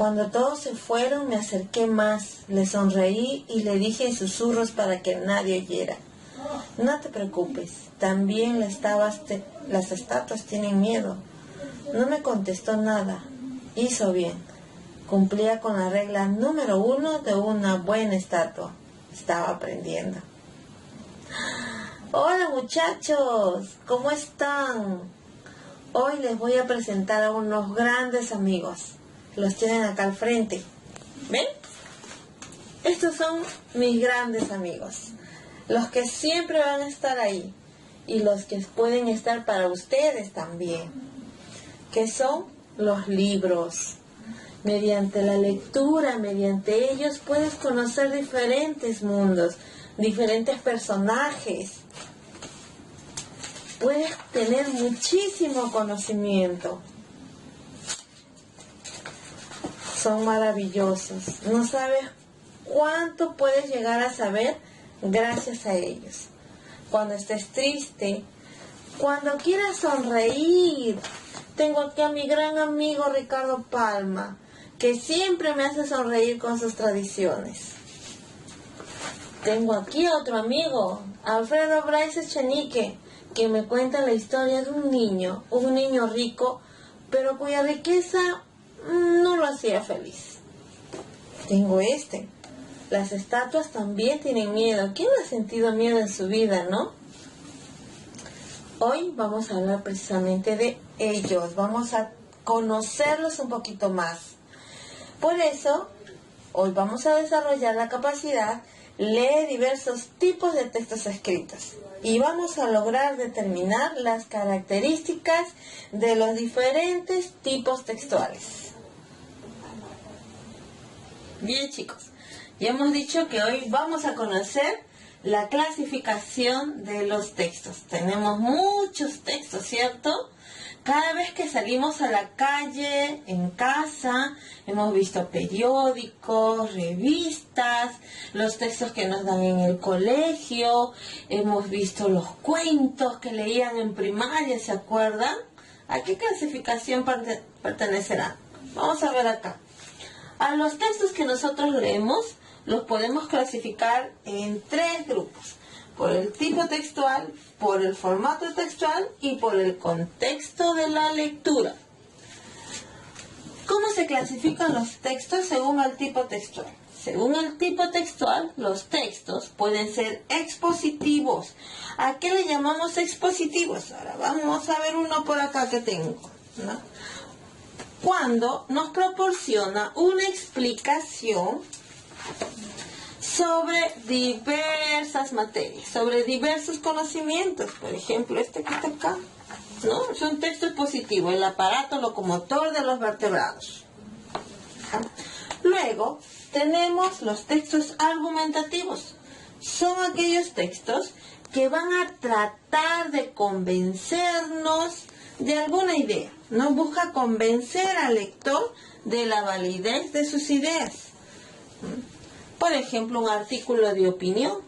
Cuando todos se fueron, me acerqué más, le sonreí y le dije en susurros para que nadie oyera: no te preocupes, también las estatuas tienen miedo. No me contestó nada. Hizo bien. Cumplía con la regla número 1 de una buena estatua. Estaba aprendiendo. Hola muchachos, ¿cómo están? Hoy les voy a presentar a unos grandes amigos. Los tienen acá al frente. ¿Ven? Estos son mis grandes amigos. Los que siempre van a estar ahí. Y los que pueden estar para ustedes también. Que son los libros. Mediante la lectura, mediante ellos puedes conocer diferentes mundos, diferentes personajes. Puedes tener muchísimo conocimiento. Son maravillosos. No sabes cuánto puedes llegar a saber gracias a ellos. Cuando estés triste, cuando quieras sonreír. Tengo aquí a mi gran amigo Ricardo Palma, que siempre me hace sonreír con sus tradiciones. Tengo aquí a otro amigo, Alfredo Bryce Echenique, que me cuenta la historia de un niño rico, pero cuya riqueza no lo hacía feliz. Tengo las estatuas también tienen miedo. ¿Quién no ha sentido miedo en su vida, no? Hoy vamos a hablar precisamente de ellos, vamos a conocerlos un poquito más. Por eso, hoy vamos a desarrollar la capacidad de diversos tipos de textos escritos y vamos a lograr determinar las características de los diferentes tipos textuales. Bien chicos, ya hemos dicho que hoy vamos a conocer la clasificación de los textos. Tenemos muchos textos, ¿cierto? Cada vez que salimos a la calle, en casa, hemos visto periódicos, revistas, los textos que nos dan en el colegio, hemos visto los cuentos que leían en primaria, ¿se acuerdan? ¿A qué clasificación pertenecerán? Vamos a ver acá. A los textos que nosotros leemos, los podemos clasificar en 3 grupos: por el tipo textual, por el formato textual y por el contexto de la lectura. ¿Cómo se clasifican los textos según el tipo textual? Según el tipo textual, los textos pueden ser expositivos. ¿A qué le llamamos expositivos? Ahora vamos a ver uno por acá que tengo, ¿no? Cuando nos proporciona una explicación sobre diversas materias, sobre diversos conocimientos. Por ejemplo, este que está acá, ¿no? Es un texto expositivo, el aparato locomotor de los vertebrados. Luego, tenemos los textos argumentativos. Son aquellos textos que van a tratar de convencernos de alguna idea, ¿no? Busca convencer al lector de la validez de sus ideas. Por ejemplo, un artículo de opinión,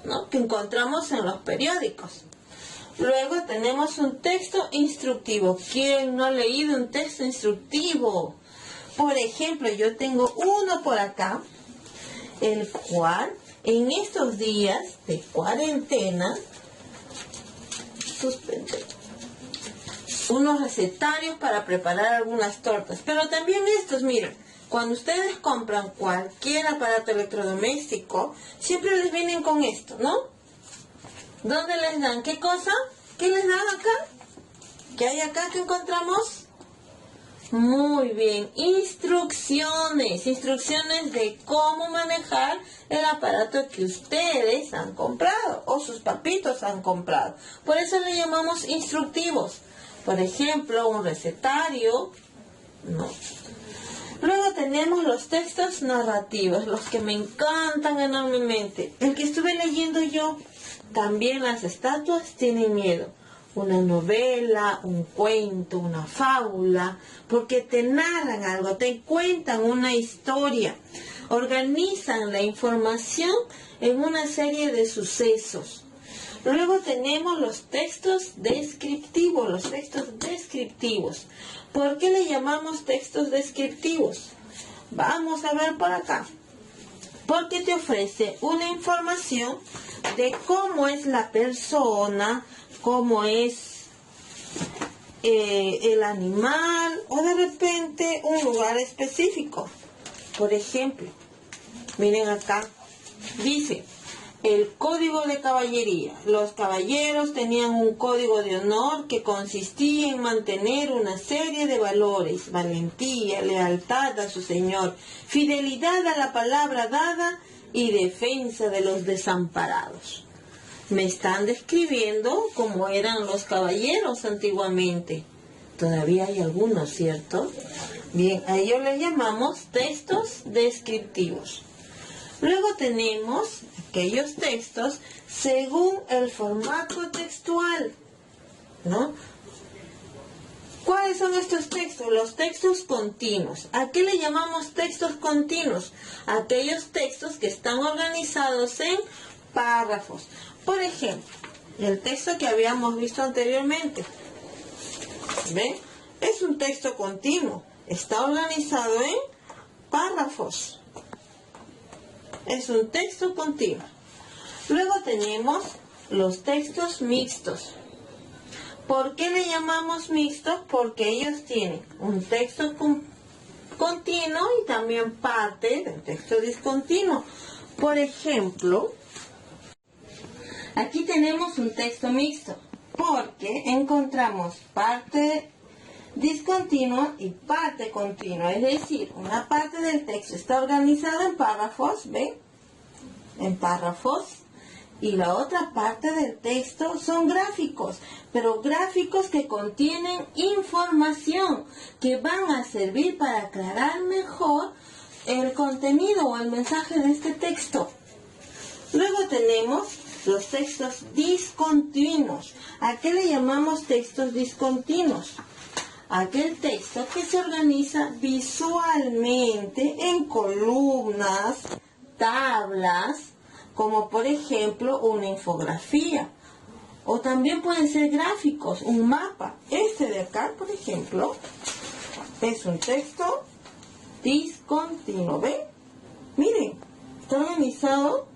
¿no? Que encontramos en los periódicos. Luego tenemos un texto instructivo. ¿Quién no ha leído un texto instructivo? Por ejemplo, yo tengo uno por acá, el cual en estos días de cuarentena suspende unos recetarios para preparar algunas tortas. Pero también estos, miren, cuando ustedes compran cualquier aparato electrodoméstico, siempre les vienen con esto, ¿no? ¿Dónde les dan? ¿Qué cosa? ¿Qué les dan acá? ¿Qué hay acá que encontramos? Muy bien, instrucciones de cómo manejar el aparato que ustedes han comprado o sus papitos han comprado. Por eso le llamamos instructivos. Por ejemplo, un recetario, no. Luego tenemos los textos narrativos, los que me encantan enormemente. El que estuve leyendo yo, también las estatuas tienen miedo. Una novela, un cuento, una fábula, porque te narran algo, te cuentan una historia, organizan la información en una serie de sucesos. Luego tenemos los textos descriptivos, ¿Por qué le llamamos textos descriptivos? Vamos a ver por acá. Porque te ofrece una información de cómo es la persona, cómo es el animal o de repente un lugar específico. Por ejemplo, miren acá, dice el código de caballería. Los caballeros tenían un código de honor que consistía en mantener una serie de valores: valentía, lealtad a su señor, fidelidad a la palabra dada y defensa de los desamparados. Me están describiendo cómo eran los caballeros antiguamente. Todavía hay algunos, ¿cierto? Bien, a ellos les llamamos textos descriptivos. Luego tenemos aquellos textos según el formato textual, ¿no? ¿Cuáles son estos textos? Los textos continuos. ¿A qué le llamamos textos continuos? Aquellos textos que están organizados en párrafos. Por ejemplo, el texto que habíamos visto anteriormente, ¿ven? Es un texto continuo. Está organizado en párrafos. Es un texto continuo. Luego tenemos los textos mixtos. ¿Por qué le llamamos mixtos? Porque ellos tienen un texto continuo y también parte del texto discontinuo. Por ejemplo, aquí tenemos un texto mixto porque encontramos parte discontinua y parte continua. Es decir, una parte del texto está organizada en párrafos, ¿ven? En párrafos. Y la otra parte del texto son gráficos, pero gráficos que contienen información que van a servir para aclarar mejor el contenido o el mensaje de este texto. Luego tenemos los textos discontinuos. ¿A qué le llamamos textos discontinuos? Aquel texto que se organiza visualmente en columnas, tablas, como por ejemplo una infografía, o también pueden ser gráficos, un mapa. Este de acá, por ejemplo, es un texto discontinuo, ¿ven? Miren, está organizado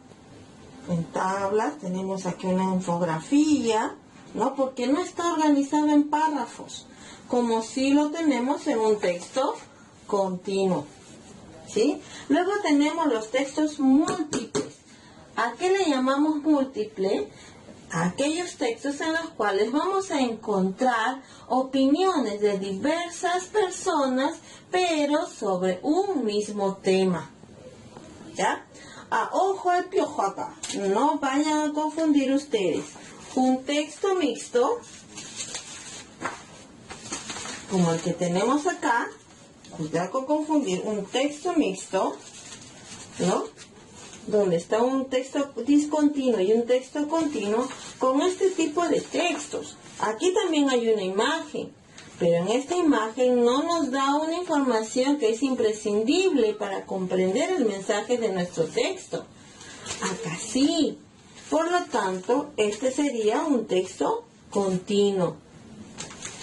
en tablas. Tenemos aquí una infografía, ¿no? Porque no está organizado en párrafos, como si lo tenemos en un texto continuo, ¿sí? Luego tenemos los textos múltiples. ¿A qué le llamamos múltiple? A aquellos textos en los cuales vamos a encontrar opiniones de diversas personas, pero sobre un mismo tema, ¿ya? Ojo al piojo acá, no vayan a confundir ustedes. Un texto mixto, como el que tenemos acá, cuidado con confundir un texto mixto, ¿no? Donde está un texto discontinuo y un texto continuo, con este tipo de textos. Aquí también hay una imagen, pero en esta imagen no nos da una información que es imprescindible para comprender el mensaje de nuestro texto. Acá sí. Por lo tanto, este sería un texto continuo.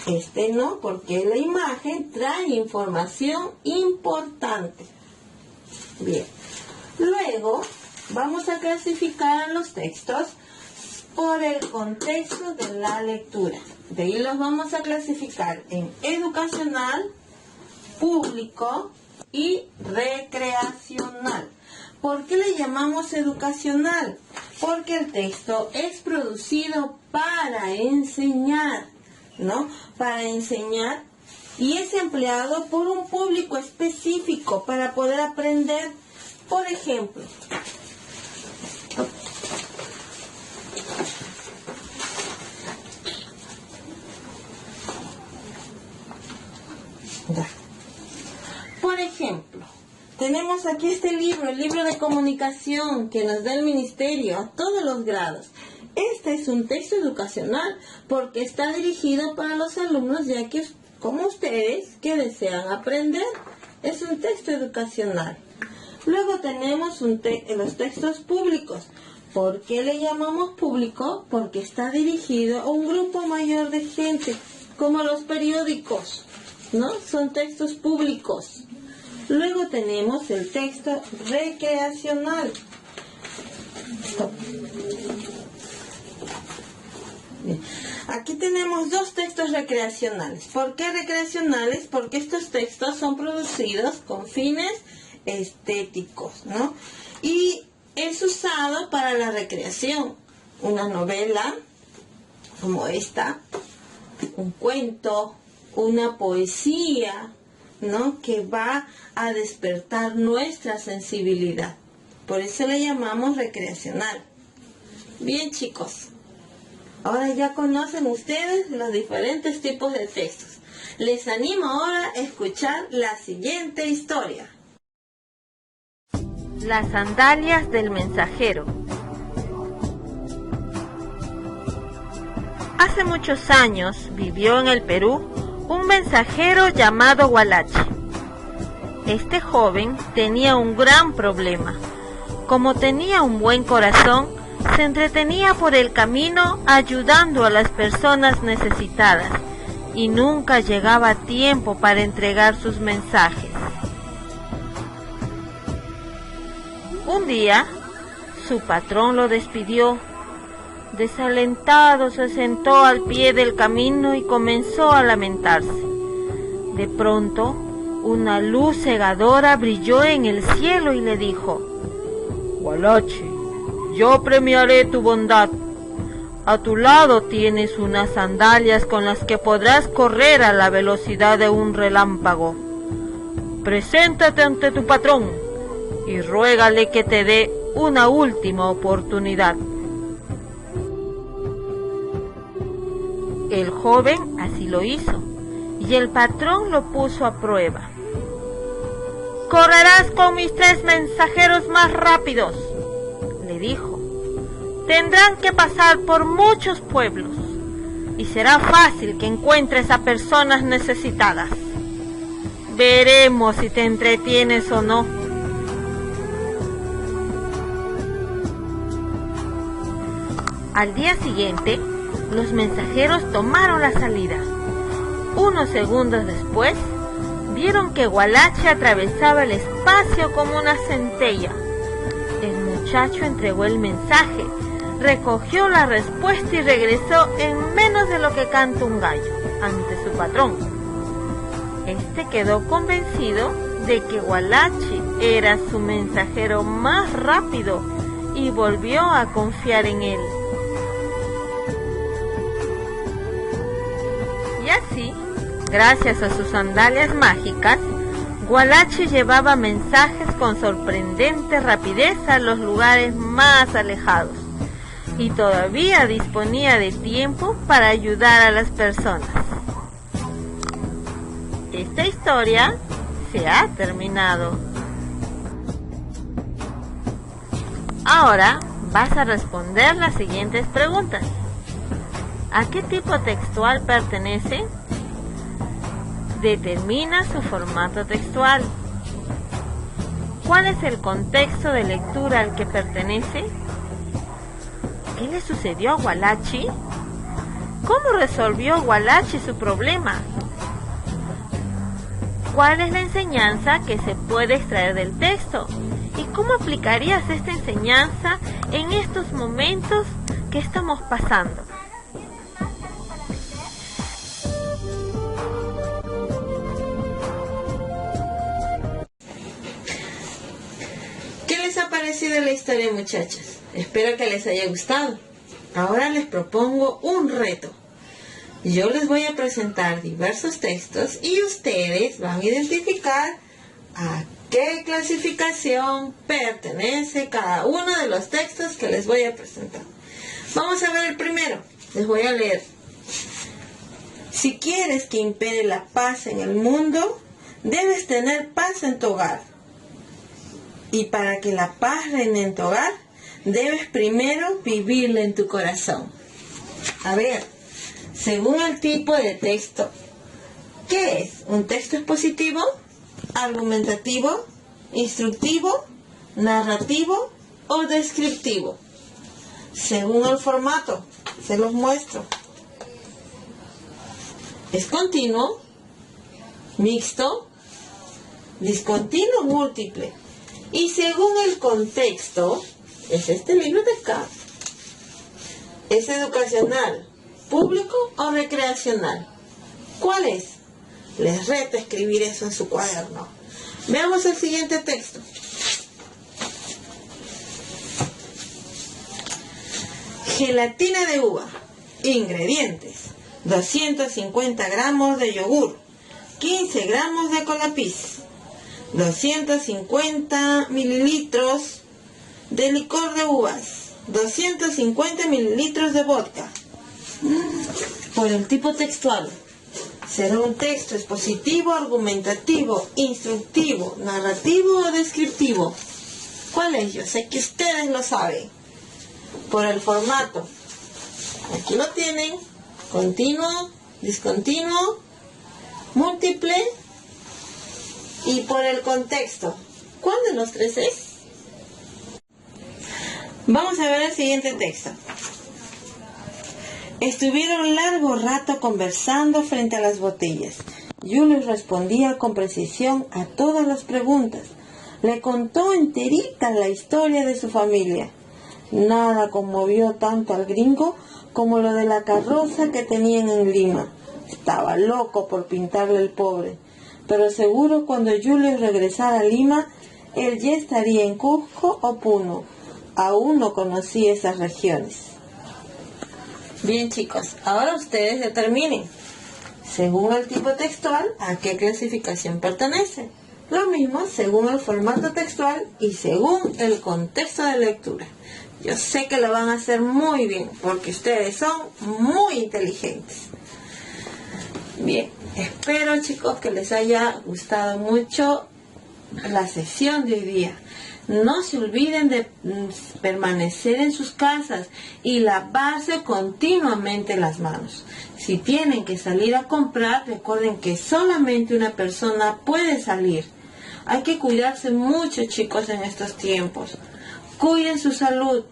Este no, porque la imagen trae información importante. Bien. Luego, vamos a clasificar a los textos por el contexto de la lectura. De ahí los vamos a clasificar en educacional, público y recreacional. ¿Por qué le llamamos educacional? Porque el texto es producido para enseñar, ¿no? Para enseñar, y es empleado por un público específico para poder aprender. Por ejemplo, tenemos aquí este libro, el libro de comunicación que nos da el ministerio a todos los grados. Este es un texto educacional porque está dirigido para los alumnos, ya que como ustedes que desean aprender, es un texto educacional. Luego tenemos los textos públicos. ¿Por qué le llamamos público? Porque está dirigido a un grupo mayor de gente, como los periódicos, ¿no? Son textos públicos. Luego tenemos el texto recreacional. Bien. Aquí tenemos dos textos recreacionales. ¿Por qué recreacionales? Porque estos textos son producidos con fines estéticos, ¿no? Y es usado para la recreación. Una novela como esta, un cuento, una poesía, ¿no? Que va a despertar nuestra sensibilidad. Por eso le llamamos recreacional. Bien, chicos. Ahora ya conocen ustedes los diferentes tipos de textos. Les animo ahora a escuchar la siguiente historia. Las sandalias del mensajero. Hace muchos años vivió en el Perú un mensajero llamado Hualache. Este joven tenía un gran problema. Como tenía un buen corazón, se entretenía por el camino ayudando a las personas necesitadas y nunca llegaba a tiempo para entregar sus mensajes. Un día, su patrón lo despidió. Desalentado, se sentó al pie del camino y comenzó a lamentarse. De pronto, una luz cegadora brilló en el cielo y le dijo: Hualache, yo premiaré tu bondad. A tu lado tienes unas sandalias con las que podrás correr a la velocidad de un relámpago. Preséntate ante tu patrón y ruégale que te dé una última oportunidad. El joven así lo hizo, y el patrón lo puso a prueba. «Correrás con mis 3 mensajeros más rápidos», le dijo. «Tendrán que pasar por muchos pueblos, y será fácil que encuentres a personas necesitadas. Veremos si te entretienes o no». Al día siguiente, los mensajeros tomaron la salida. Unos segundos después, vieron que Hualache atravesaba el espacio como una centella. El muchacho entregó el mensaje, recogió la respuesta y regresó en menos de lo que canta un gallo ante su patrón. Este quedó convencido de que Hualache era su mensajero más rápido y volvió a confiar en él. Y así, gracias a sus sandalias mágicas, Hualache llevaba mensajes con sorprendente rapidez a los lugares más alejados y todavía disponía de tiempo para ayudar a las personas. Esta historia se ha terminado. Ahora vas a responder las siguientes preguntas. ¿A qué tipo textual pertenece? Determina su formato textual. ¿Cuál es el contexto de lectura al que pertenece? ¿Qué le sucedió a Hualache? ¿Cómo resolvió Hualache su problema? ¿Cuál es la enseñanza que se puede extraer del texto? ¿Y cómo aplicarías esta enseñanza en estos momentos que estamos pasando? ¿Qué les ha parecido la historia, muchachas? Espero que les haya gustado. Ahora les propongo un reto. Yo les voy a presentar diversos textos y ustedes van a identificar a qué clasificación pertenece cada uno de los textos que les voy a presentar. Vamos a ver el primero. Les voy a leer. Si quieres que impere la paz en el mundo, debes tener paz en tu hogar. Y para que la paz reine en tu hogar, debes primero vivirla en tu corazón. A ver, según el tipo de texto, ¿qué es? ¿Un texto expositivo, argumentativo, instructivo, narrativo o descriptivo? Según el formato, se los muestro. ¿Es continuo, mixto, discontinuo, múltiple. Y según el contexto, es este libro de acá. ¿Es educacional, público o recreacional? ¿Cuál es? Les reto a escribir eso en su cuaderno. Veamos el siguiente texto. Gelatina de uva. Ingredientes: 250 gramos de yogur, 15 gramos de colapis, 250 mililitros de licor de uvas, 250 mililitros de vodka. Por el tipo textual, será un texto expositivo, argumentativo, instructivo, narrativo o descriptivo. ¿Cuál es? Yo sé que ustedes lo saben. Por el formato, aquí lo tienen: continuo, discontinuo, múltiple. Y por el contexto, ¿cuál de los tres es? Vamos a ver el siguiente texto. Estuvieron largo rato conversando frente a las botellas. Julius respondía con precisión a todas las preguntas. Le contó enterita la historia de su familia. Nada conmovió tanto al gringo como lo de la carroza que tenían en Lima. Estaba loco por pintarle el pobre, pero seguro cuando Julius regresara a Lima, él ya estaría en Cusco o Puno. Aún no conocía esas regiones. Bien, chicos, ahora ustedes determinen, según el tipo textual, a qué clasificación pertenece. Lo mismo según el formato textual y según el contexto de lectura. Yo sé que lo van a hacer muy bien, porque ustedes son muy inteligentes. Bien, espero, chicos, que les haya gustado mucho la sesión de hoy día. No se olviden de permanecer en sus casas y lavarse continuamente las manos. Si tienen que salir a comprar, recuerden que solamente una persona puede salir. Hay que cuidarse mucho, chicos, en estos tiempos. Cuiden su salud,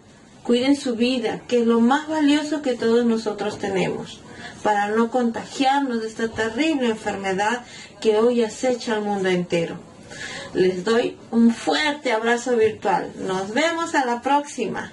cuiden su vida, que es lo más valioso que todos nosotros tenemos, para no contagiarnos de esta terrible enfermedad que hoy acecha al mundo entero. Les doy un fuerte abrazo virtual. Nos vemos a la próxima.